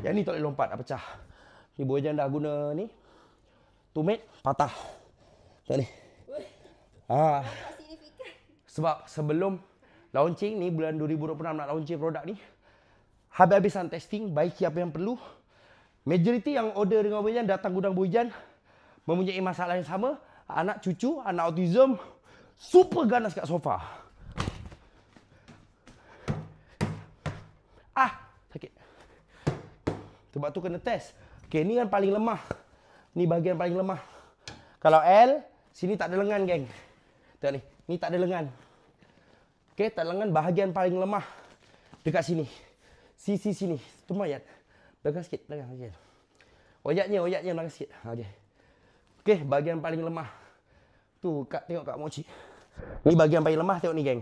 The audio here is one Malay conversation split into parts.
Yang ni tak boleh lompat, dah pecah. Ni Bojan dah guna ni. Tumit, patah. Tengok ni. Sebab sebelum launching ni, bulan 2026 nak launching produk ni, habis-habisan testing, baiki apa yang perlu. Majoriti yang order dengan Bojan datang gudang Bojan mempunyai masalah yang sama. Anak cucu, anak autism, super ganas kat sofa. Sakit. Sebab tu kena test. Okay, ni kan paling lemah. Ni bahagian paling lemah. Kalau L, sini tak ada lengan, geng. Tengok ni. Ni tak ada lengan. Okay, tak ada lengan. Bahagian paling lemah. Dekat sini. Sisi sini. Tu mayat. Belakang sikit. Belakang sikit. Oyatnya belakang sikit. Okay. Okay, bahagian paling lemah. Tu, tengok Kak Mochi. Ni bahagian paling lemah. Tengok ni, geng.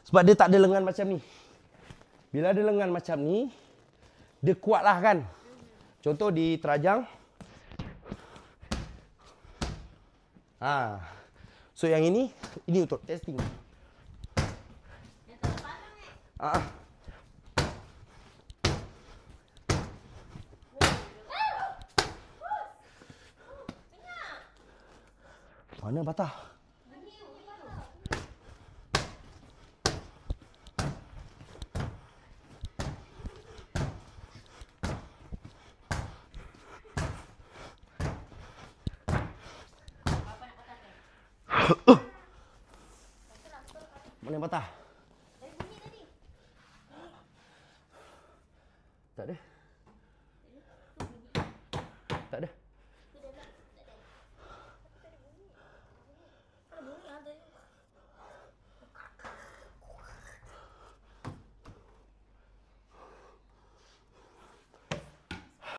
Sebab dia tak ada lengan macam ni. Bila ada lengan macam ni, dia kuat lah kan. Contoh di terajang. So yang ini untuk testing. Yang tak pandang Mana patah? Apa nak patahkan?